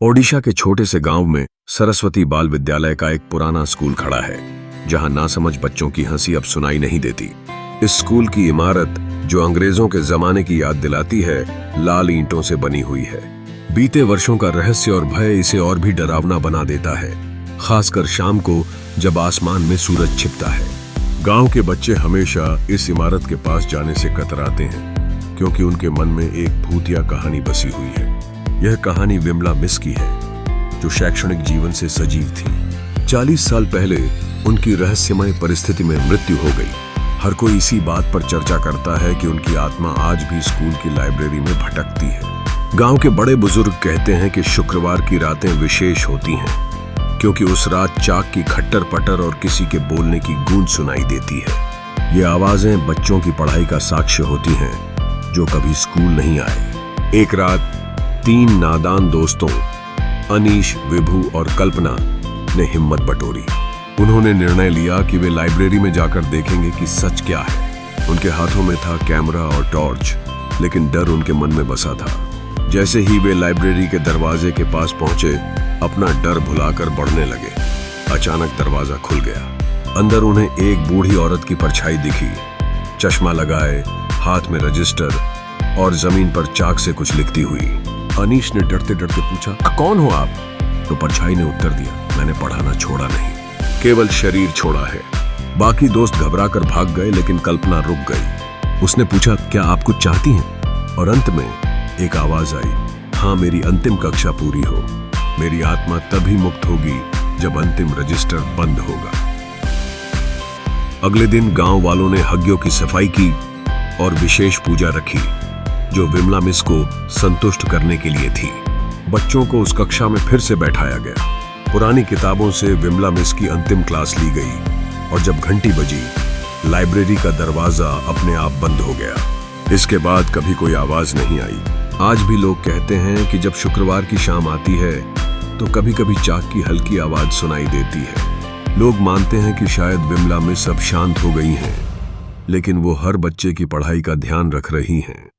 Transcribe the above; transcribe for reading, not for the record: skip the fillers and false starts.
ओडिशा के छोटे से गांव में सरस्वती बाल विद्यालय का एक पुराना स्कूल खड़ा है, जहां नासमझ बच्चों की हंसी अब सुनाई नहीं देती। इस स्कूल की इमारत, जो अंग्रेजों के जमाने की याद दिलाती है, लाल ईंटों से बनी हुई है। बीते वर्षों का रहस्य और भय इसे और भी डरावना बना देता है, खासकर शाम को जब आसमान में सूरज छिपता है। गांव के बच्चे हमेशा इस इमारत के पास जाने से कतराते हैं, क्योंकि उनके मन में एक भूतिया कहानी बसी हुई है। यह कहानी विमला मिस की है, जो शैक्षणिक जीवन से सजीव थी। 40 साल पहले उनकी रहस्यमय परिस्थिति में मृत्यु हो गई। हर कोई इसी बात पर चर्चा करता है कि उनकी आत्मा आज भी स्कूल की लाइब्रेरी में भटकती है। गांव के बड़े बुजुर्ग कहते हैं कि शुक्रवार की रातें विशेष होती हैं, क्योंकि उस रात चाक की खट्टर पटर और किसी के बोलने की गूंज सुनाई देती है। ये आवाजें बच्चों की पढ़ाई का साक्ष्य होती हैं, जो कभी स्कूल नहीं आए। एक रात 3 नादान दोस्तों, अनीश, विभू और कल्पना ने हिम्मत बटोरी। उन्होंने निर्णय लिया कि वे लाइब्रेरी में जाकर देखेंगे कि सच क्या है। उनके हाथों में था कैमरा और टॉर्च, लेकिन डर उनके मन में बसा था। जैसे ही वे लाइब्रेरी के दरवाजे के पास पहुंचे, अपना डर भुलाकर बढ़ने लगे। अचानक दरवाजा खुल गया। अंदर उन्हें एक बूढ़ी औरत की परछाई दिखी, चश्मा लगाए, हाथ में रजिस्टर और जमीन पर चाक से कुछ लिखती हुई। अनीश ने डरते डरते पूछा, कौन हो आप? तो परछाई ने उत्तर दिया, मैंने पढ़ाना छोड़ा नहीं, केवल शरीर छोड़ा है। बाकी दोस्त घबराकर भाग गए, लेकिन कल्पना रुक गई। उसने पूछा, क्या आप कुछ चाहती हैं? और अंत में एक आवाज आई, हाँ, मेरी अंतिम कक्षा पूरी हो। मेरी आत्मा तभी मुक्त होगी जब अंतिम रजिस्टर बंद होगा। अगले दिन गांव वालों ने हग्गियों की सफाई की और विशेष पूजा रखी, जो विमला मिस को संतुष्ट करने के लिए थी। बच्चों को उस कक्षा में फिर से बैठाया गया। पुरानी किताबों से विमला मिस की अंतिम क्लास ली गई, और जब घंटी बजी, लाइब्रेरी का दरवाजा अपने आप बंद हो गया। इसके बाद कभी कोई आवाज नहीं आई। आज भी लोग कहते हैं कि जब शुक्रवार की शाम आती है, तो कभी कभी चाक की हल्की आवाज सुनाई देती है। लोग मानते हैं कि शायद विमला मिस अब शांत हो गई हैं, लेकिन वो हर बच्चे की पढ़ाई का ध्यान रख रही हैं।